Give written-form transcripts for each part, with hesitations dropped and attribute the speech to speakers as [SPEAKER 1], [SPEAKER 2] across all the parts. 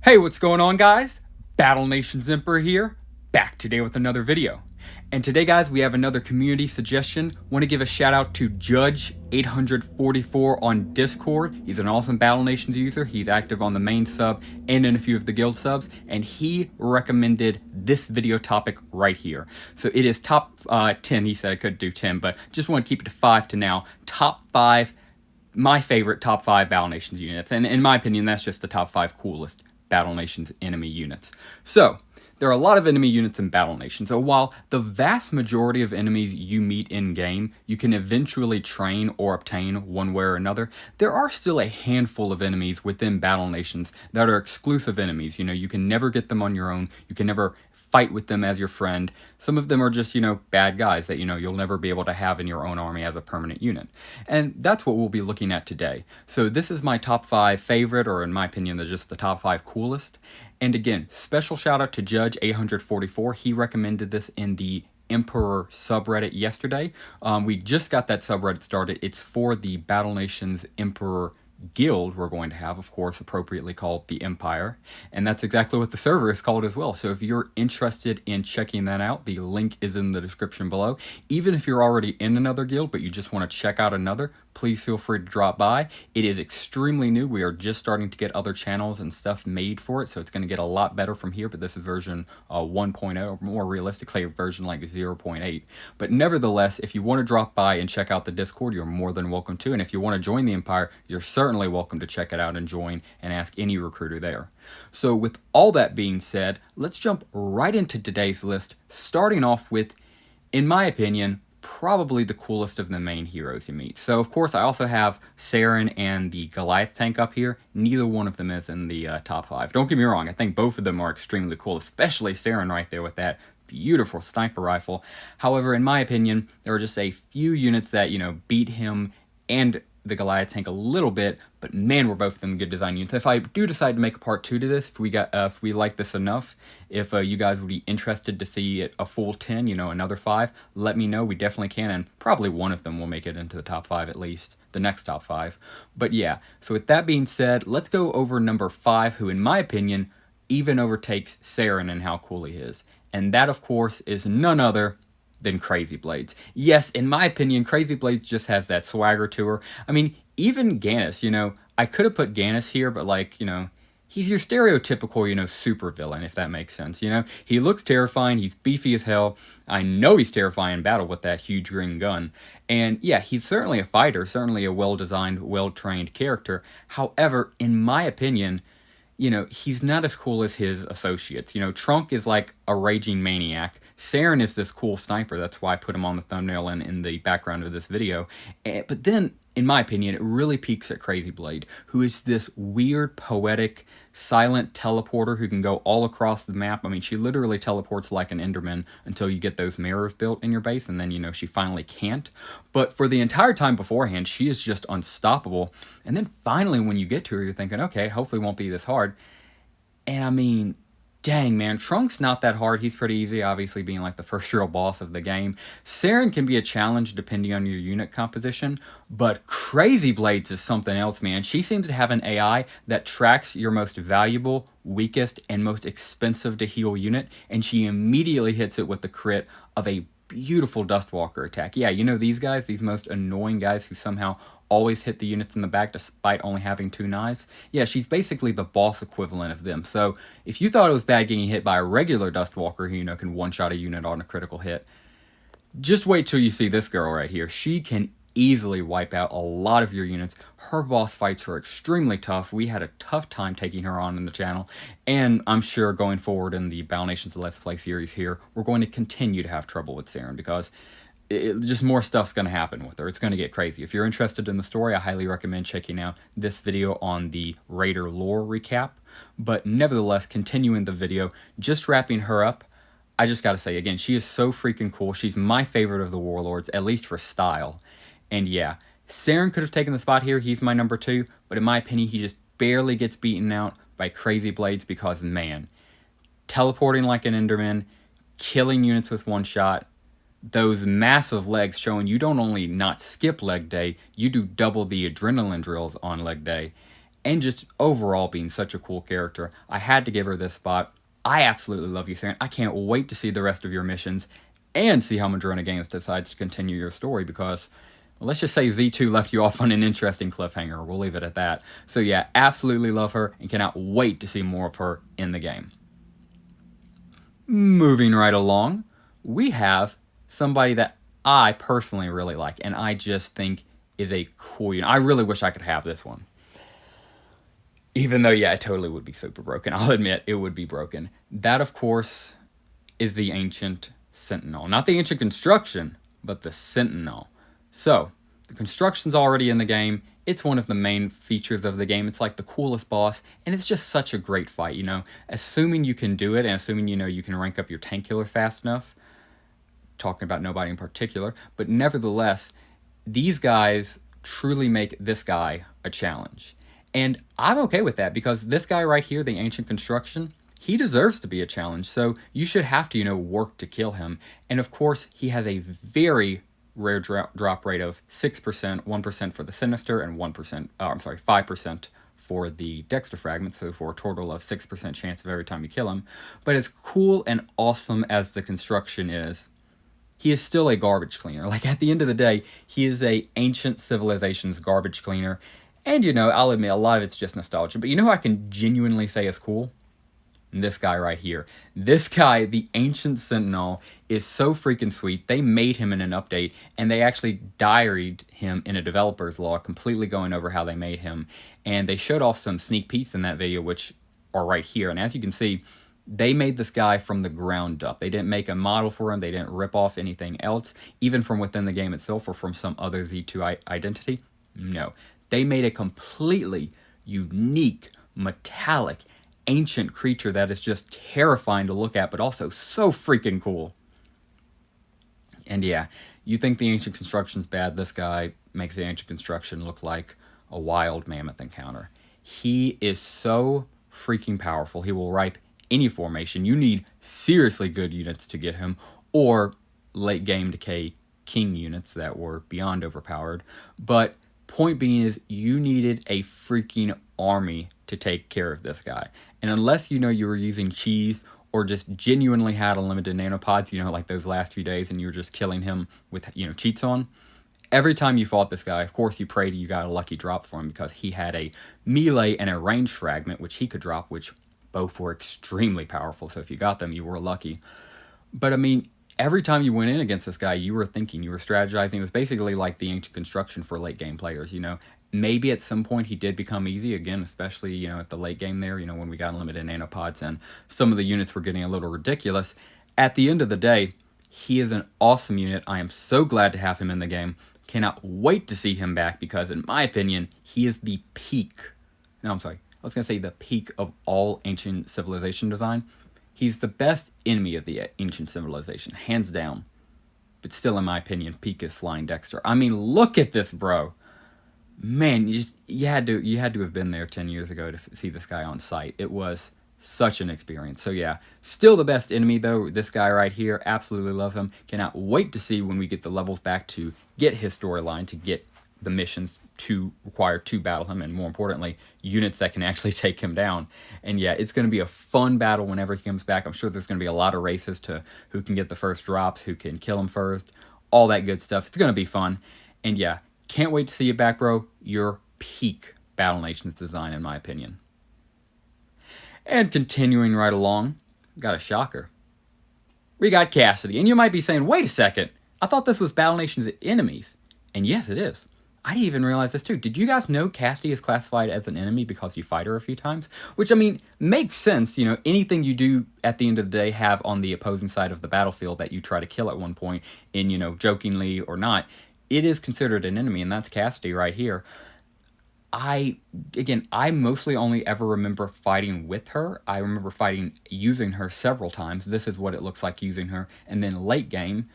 [SPEAKER 1] Hey, what's going on, guys? Battle Nations Emperor here, back today with another video. And today, guys, we have another community suggestion. Want to give a shout out to Judge844 on Discord. He's an awesome Battle Nations user. He's active on the main sub and in a few of the guild subs, and he recommended this video topic right here. So it is top 10. He said I could do 10, but just want to keep it to 5 to now. Top 5, my favorite top 5 Battle Nations units. And in my opinion, that's just the top 5 coolest Battle Nations enemy units. So there are a lot of enemy units in Battle Nations. So while the vast majority of enemies you meet in game you can eventually train or obtain one way or another, there are still a handful of enemies within Battle Nations that are exclusive enemies. You know, you can never get them on your own. You can never fight with them as your friend. Some of them are just, bad guys that, you'll never be able to have in your own army as a permanent unit. And that's what we'll be looking at today. So this is my top 5 favorite, or in my opinion, they're just the top 5 coolest. And again, special shout out to Judge844. He recommended this in the Emperor subreddit yesterday. We just got that subreddit started. It's for the Battle Nations Emperor guild we're going to have, of course, appropriately called the Empire, and that's exactly what the server is called as well. So if you're interested in checking that out, the link is in the description below. Even if you're already in another guild but you just want to check out another, please feel free to drop by. It is extremely new. We are just starting to get other channels and stuff made for it, so it's going to get a lot better from here, but this is version 1.0, or more realistically version like 0.8. But nevertheless, if you want to drop by and check out the Discord, you're more than welcome to, and if you want to join the Empire, you're certainly welcome to check it out and join and ask any recruiter there. So with all that being said, let's jump right into today's list, starting off with, in my opinion, probably the coolest of the main heroes you meet. So of course I also have Saren and the Goliath tank up here. Neither one of them is in the top 5. Don't get me wrong, I think both of them are extremely cool, especially Saren right there with that beautiful sniper rifle. However, in my opinion, there are just a few units that, beat him and the Goliath tank a little bit, but man, we're both of them good design units. If I do decide to make a part 2 to this, if we like this enough, if you guys would be interested to see it a full 10, another 5, let me know. We definitely can, and probably one of them will make it into the top 5 at least, the next top 5. But yeah, so with that being said, let's go over number 5, who in my opinion even overtakes Saren and how cool he is. And that, of course, is none other than Crazy Blades. Yes, in my opinion, Crazy Blades just has that swagger to her. I mean, even Gannis, I could have put Gannis here, but he's your stereotypical, super villain, if that makes sense, He looks terrifying, he's beefy as hell. I know he's terrifying in battle with that huge green gun. And yeah, he's certainly a fighter, certainly a well-designed, well-trained character. However, in my opinion, he's not as cool as his associates. Trunk is like a raging maniac. Saren is this cool sniper. That's why I put him on the thumbnail and in the background of this video. But then, in my opinion, it really peaks at Crazy Blade, who is this weird, poetic, silent teleporter who can go all across the map. I mean, she literally teleports like an Enderman until you get those mirrors built in your base, and then, she finally can't. But for the entire time beforehand, she is just unstoppable. And then finally, when you get to her, you're thinking, okay, hopefully it won't be this hard. And I mean, dang, man, Trunk's not that hard. He's pretty easy, obviously being like the first real boss of the game. Saren can be a challenge depending on your unit composition, but Crazy Blades is something else, man. She seems to have an AI that tracks your most valuable, weakest, and most expensive to heal unit, and she immediately hits it with the crit of a beautiful Dustwalker attack. Yeah, these guys, these most annoying guys who somehow always hit the units in the back despite only having 2 knives. Yeah, she's basically the boss equivalent of them. So if you thought it was bad getting hit by a regular Dustwalker who, can one-shot a unit on a critical hit, just wait till you see this girl right here. She can easily wipe out a lot of your units. Her boss fights are extremely tough. We had a tough time taking her on in the channel, and I'm sure going forward in the Battle Nations Let's Play series here, we're going to continue to have trouble with Saren because just more stuff's going to happen with her. It's going to get crazy. If you're interested in the story, I highly recommend checking out this video on the Raider lore recap. But nevertheless, continuing the video, just wrapping her up, I just got to say, again, she is so freaking cool. She's my favorite of the warlords, at least for style. And yeah, Saren could have taken the spot here. He's my number 2. But in my opinion, he just barely gets beaten out by Crazy Blades because, man, teleporting like an Enderman, killing units with one shot, those massive legs showing you don't only not skip leg day, you do double the adrenaline drills on leg day. and just overall being such a cool character. I had to give her this spot. I absolutely love you, Theron. I can't wait to see the rest of your missions and see how Madrona Games decides to continue your story, because well, let's just say Z2 left you off on an interesting cliffhanger. We'll leave it at that. So yeah, absolutely love her and cannot wait to see more of her in the game. Moving right along, we have somebody that I personally really like, and I just think is a cool unit. I really wish I could have this one. Even though, yeah, it totally would be super broken. I'll admit, it would be broken. That, of course, is the Ancient Sentinel. Not the Ancient Construction, but the Sentinel. So, the Construction's already in the game. It's one of the main features of the game. It's like the coolest boss, and it's just such a great fight, you know. Assuming you can do it, and assuming, you know, you can rank up your tank killer fast enough. Talking about nobody in particular. But nevertheless, these guys truly make this guy a challenge. And I'm okay with that, because this guy right here, the Ancient Construction, he deserves to be a challenge. So you should have to, you know, work to kill him. And of course, he has a very rare drop rate of 6%, 1% for the Sinister, and 5% for the Dexter Fragment, so for a total of 6% chance of every time you kill him. But as cool and awesome as the Construction is, he is still a garbage cleaner. Like, at the end of the day, he is a ancient civilization's garbage cleaner. And, you know, I'll admit, a lot of it's just nostalgia. But you know who I can genuinely say is cool? This guy right here. This guy, the Ancient Sentinel, is so freaking sweet. They made him in an update, and they actually diaried him in a developer's log, completely going over how they made him. And they showed off some sneak peeks in that video, which are right here. And as you can see, they made this guy from the ground up. They didn't make a model for him. They didn't rip off anything else, even from within the game itself or from some other Z2 identity. No. They made a completely unique, metallic, ancient creature that is just terrifying to look at, but also so freaking cool. And yeah, you think the Ancient Construction's bad, this guy makes the Ancient Construction look like a wild mammoth encounter. He is so freaking powerful. He will ripe any formation. You need seriously good units to get him, or late game decay king units that were beyond overpowered. But point being is, you needed a freaking army to take care of this guy. And unless, you know, you were using cheese or just genuinely had unlimited nanopods, you know, like those last few days, and you were just killing him with, you know, cheats on, every time you fought this guy, of course, you prayed you got a lucky drop for him, because he had a melee and a range fragment, which he could drop, which both were extremely powerful. So if you got them, you were lucky. But I mean, every time you went in against this guy, you were thinking, you were strategizing. It was basically like the Ancient Construction for late game players, you know. Maybe at some point he did become easy again, especially, you know, at the late game there, you know, when we got unlimited nanopods and some of the units were getting a little ridiculous. At the end of the day, he is an awesome unit. I am so glad to have him in the game. Cannot wait to see him back, because in my opinion, he is the peak. No, I'm sorry. I was going to say the peak of all ancient civilization design. He's the best enemy of the ancient civilization, hands down. But still, in my opinion, peak is Flying Dexter. I mean, look at this, bro. Man, you had to have been there 10 years ago to see this guy on site. It was such an experience. So yeah, still the best enemy though. This guy right here, absolutely love him. Cannot wait to see when we get the levels back to get his storyline, to get the missions to require to battle him, and more importantly, units that can actually take him down. And yeah, it's going to be a fun battle whenever he comes back. I'm sure there's going to be a lot of races to who can get the first drops, who can kill him first, all that good stuff. It's going to be fun. And yeah, can't wait to see you back, bro. Your peak Battle Nations design, in my opinion. And continuing right along, got a shocker. We got Cassidy. And you might be saying, wait a second, I thought this was Battle Nations enemies. And yes, it is. I didn't even realize this too. Did you guys know Cassidy is classified as an enemy because you fight her a few times? Which, I mean, makes sense. You know, anything you do at the end of the day have on the opposing side of the battlefield that you try to kill at one point, in, you know, jokingly or not, it is considered an enemy, and that's Cassidy right here. I mostly only ever remember fighting with her. I remember using her several times. This is what it looks like using her. And then late game,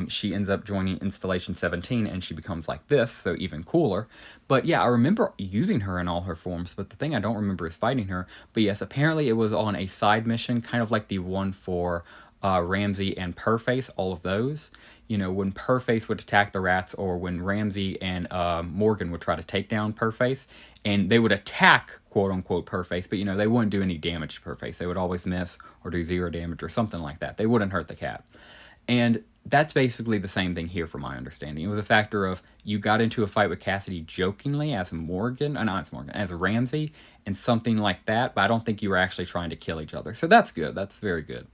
[SPEAKER 1] she ends up joining Installation 17, and she becomes like this, so even cooler. But yeah, I remember using her in all her forms, but the thing I don't remember is fighting her. But yes, apparently it was on a side mission, kind of like the one for Ramsey and Purface, all of those. You know, when Purface would attack the rats, or when Ramsey and Morgan would try to take down Purface, and they would attack, quote unquote, Purface, but you know, they wouldn't do any damage to Purface. They would always miss or do 0 damage or something like that. They wouldn't hurt the cat. And that's basically the same thing here, from my understanding. It was a factor of, you got into a fight with Cassidy jokingly as Morgan, not as Morgan, as Ramsey, and something like that, but I don't think you were actually trying to kill each other. So that's good. That's very good.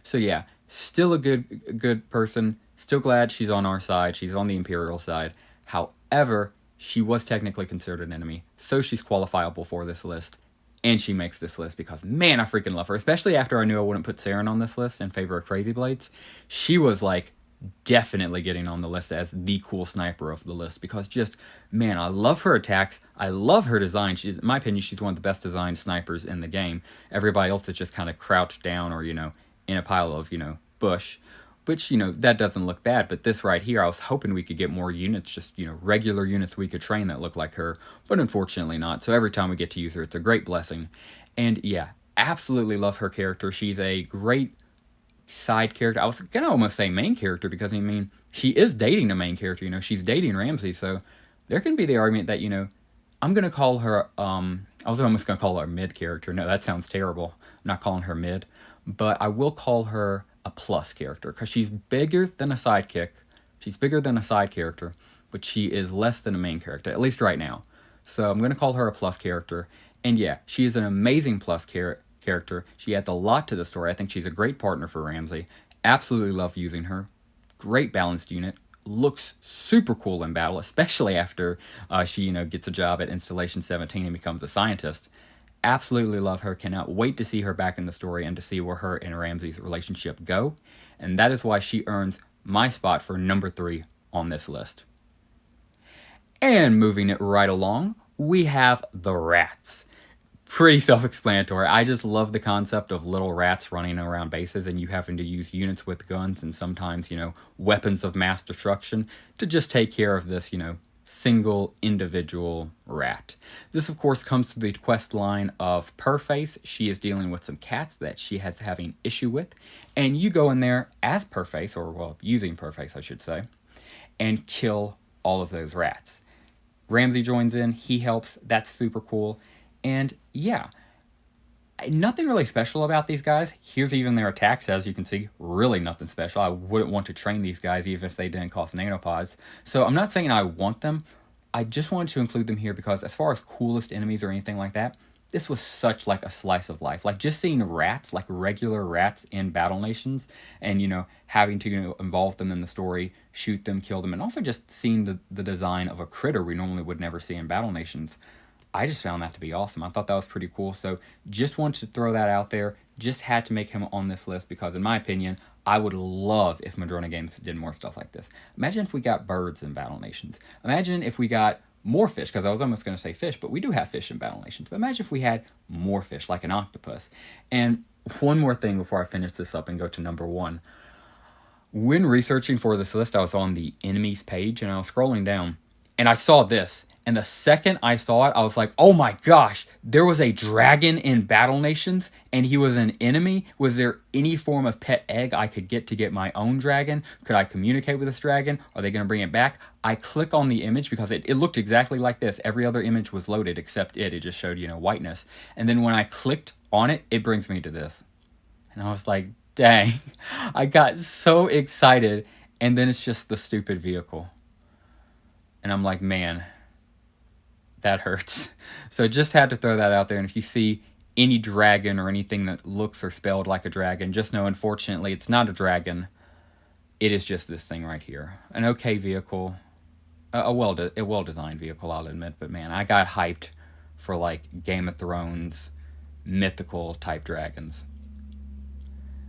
[SPEAKER 1] So yeah, still a good person. Still glad she's on our side. She's on the Imperial side. However, she was technically considered an enemy, so she's qualifiable for this list. And she makes this list because, man, I freaking love her. Especially after I knew I wouldn't put Saren on this list in favor of Crazy Blades. She was, like, definitely getting on the list as the cool sniper of the list. Because just, man, I love her attacks. I love her design. She's, in my opinion, she's one of the best designed snipers in the game. Everybody else is just kind of crouched down or, you know, in a pile of, you know, bush. Which, you know, that doesn't look bad. But this right here, I was hoping we could get more units, just, you know, regular units we could train that look like her. But unfortunately not. So every time we get to use her, it's a great blessing. And yeah, absolutely love her character. She's a great side character. I was going to almost say main character because, I mean, she is dating a main character. You know, she's dating Ramsey. So there can be the argument that, you know, I'm going to call her, I was almost going to call her a mid character. No, that sounds terrible. I'm not calling her mid. But I will call her a plus character because she's bigger than a sidekick. She's bigger than a side character, but she is less than a main character, at least right now. So I'm going to call her a plus character. And yeah, she is an amazing plus character. She adds a lot to the story. I think she's a great partner for Ramsey. Absolutely love using her. Great balanced unit. Looks super cool in battle, especially after she, you know, gets a job at Installation 17 and becomes a scientist. Absolutely love her. Cannot wait to see her back in the story and to see where her and Ramsey's relationship go. And that is why she earns my spot for number 3 on this list. And moving it right along, we have the rats. Pretty self-explanatory. I just love the concept of little rats running around bases and you having to use units with guns and sometimes, you know, weapons of mass destruction to just take care of this, you know, single individual rat. This, of course, comes to the quest line of Purface. She is dealing with some cats that she has having issue with, and you go in there as Purface, or well, using Purface, I should say, and kill all of those rats. Ramsey joins in. He helps. That's super cool. And yeah, nothing really special about these guys. Here's even their attacks, as you can see. Really nothing special. I wouldn't want to train these guys even if they didn't cost nanopods. So I'm not saying I want them. I just wanted to include them here because as far as coolest enemies or anything like that, this was such like a slice of life. Like just seeing rats, like regular rats in Battle Nations and, you know, having to, you know, involve them in the story, shoot them, kill them, and also just seeing the design of a critter we normally would never see in Battle Nations. I just found that to be awesome. I thought that was pretty cool. So just wanted to throw that out there. Just had to make him on this list because, in my opinion, I would love if Madrona Games did more stuff like this. Imagine if we got birds in Battle Nations. Imagine if we got more fish, because I was almost going to say fish, but we do have fish in Battle Nations. But imagine if we had more fish, like an octopus. And one more thing before I finish this up and go to number 1. When researching for this list, I was on the enemies page, and I was scrolling down, and I saw this. And the second I saw it, I was like, oh my gosh, there was a dragon in Battle Nations and he was an enemy. Was there any form of pet egg I could get my own dragon? Could I communicate with this dragon? Are they going to bring it back? I click on the image because it looked exactly like this. Every other image was loaded except it. It just showed, you know, whiteness. And then when I clicked on it, it brings me to this. And I was like, dang, I got so excited. And then it's just the stupid vehicle. And I'm like, man, that hurts. So just had to throw that out there. And if you see any dragon or anything that looks or spelled like a dragon, just know, unfortunately, it's not a dragon. It is just this thing right here. An okay vehicle. A well-designed vehicle, I'll admit. But man, I got hyped for like Game of Thrones, mythical type dragons.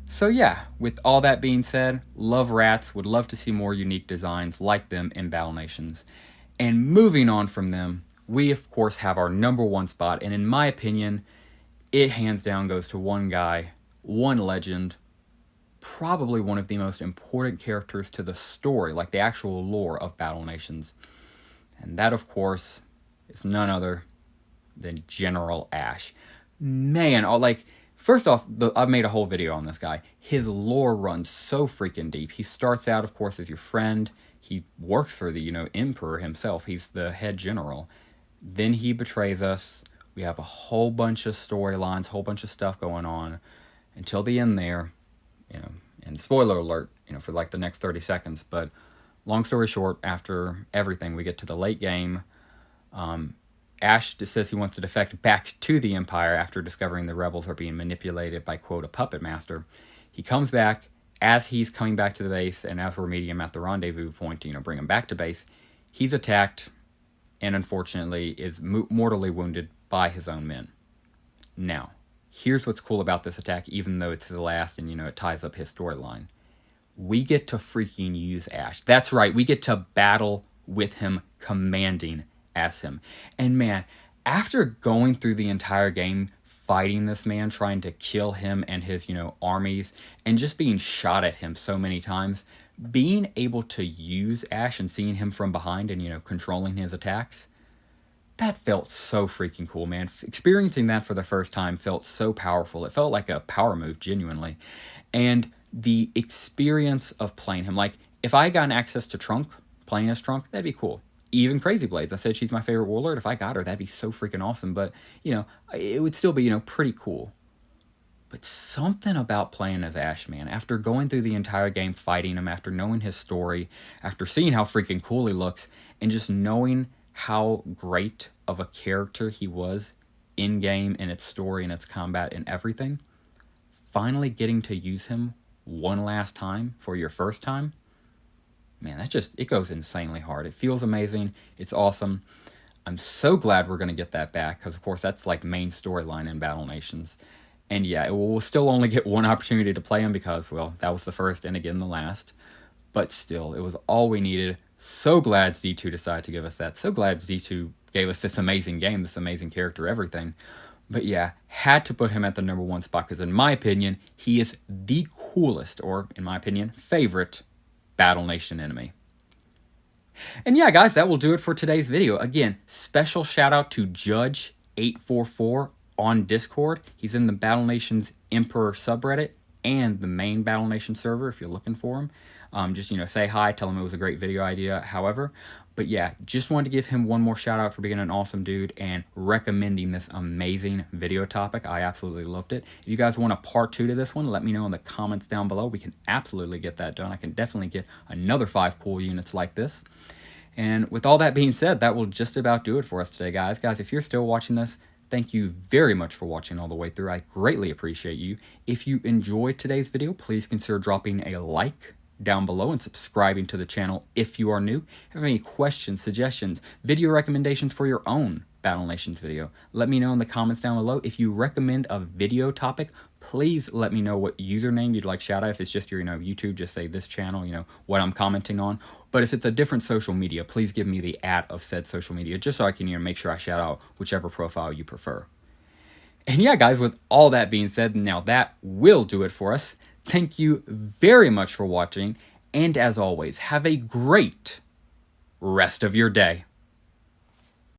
[SPEAKER 1] So yeah, with all that being said, love rats. Would love to see more unique designs like them in Battle Nations. And moving on from them, we, of course, have our number 1 spot, and in my opinion, it hands down goes to one guy, one legend, probably one of the most important characters to the story, like the actual lore of Battle Nations. And that, of course, is none other than General Ash. Man, like, First off, I've made a whole video on this guy. His lore runs so freaking deep. He starts out, of course, as your friend. He works for the, Emperor himself. He's the head general. Then he betrays us. We have a whole bunch of storylines, whole bunch of stuff going on until the end there, and spoiler alert, for like the next 30 seconds. But long story short, after everything, we get to the late game. Ash says he wants to defect back to the Empire after discovering the rebels are being manipulated by, quote, a puppet master. He comes back. As he's coming back to the base, and as we're meeting him at the rendezvous point to, bring him back to base, he's attacked and unfortunately is mortally wounded by his own men. Now, here's what's cool about this attack, even though it's the last and, it ties up his storyline. We get to freaking use Ash. That's right, we get to battle with him, commanding as him. And man, after going through the entire game, fighting this man, trying to kill him and his, armies, and just being shot at him so many times, being able to use Ash and seeing him from behind and, controlling his attacks, that felt so freaking cool, man. Experiencing that for the first time felt so powerful. It felt like a power move, genuinely. And the experience of playing him, like, if I had gotten access to Trunk, playing as Trunk, that'd be cool. Even Crazy Blades, I said she's my favorite warlord. If I got her, that'd be so freaking awesome. But, it would still be, pretty cool. But something about playing as Ash, man, after going through the entire game fighting him, after knowing his story, after seeing how freaking cool he looks, and just knowing how great of a character he was in-game, in its story, in its combat, and everything, finally getting to use him one last time for your first time, man, it goes insanely hard. It feels amazing. It's awesome. I'm so glad we're going to get that back because, of course, that's like main storyline in Battle Nations. And yeah, we'll still only get one opportunity to play him because, well, that was the first and again the last. But still, it was all we needed. So glad Z2 decided to give us that. So glad Z2 gave us this amazing game, this amazing character, everything. But yeah, had to put him at the #1 spot because in my opinion, he is the coolest, or in my opinion, favorite Battle Nation enemy. And yeah, guys, that will do it for today's video. Again, special shout out to Judge844 on Discord. He's in the Battle Nations Emperor subreddit and the main Battle Nation server if you're looking for him. Just, say hi, tell him it was a great video idea, however. But yeah, just wanted to give him one more shout out for being an awesome dude and recommending this amazing video topic. I absolutely loved it. If you guys want a part 2 to this one, let me know in the comments down below. We can absolutely get that done. I can definitely get another 5 cool units like this. And with all that being said, that will just about do it for us today, guys. Guys, if you're still watching this, thank you very much for watching all the way through. I greatly appreciate you. If you enjoyed today's video, please consider dropping a like down below and subscribing to the channel if you are new. If you have any questions, suggestions, video recommendations for your own Battle Nations video, let me know in the comments down below. If you recommend a video topic, please let me know what username you'd like shout out. If it's just your YouTube, just say this channel, what I'm commenting on. But if it's a different social media, please give me the @ of said social media just so I can make sure I shout out whichever profile you prefer. And yeah, guys, with all that being said, now that will do it for us. Thank you very much for watching, and as always, have a great rest of your day.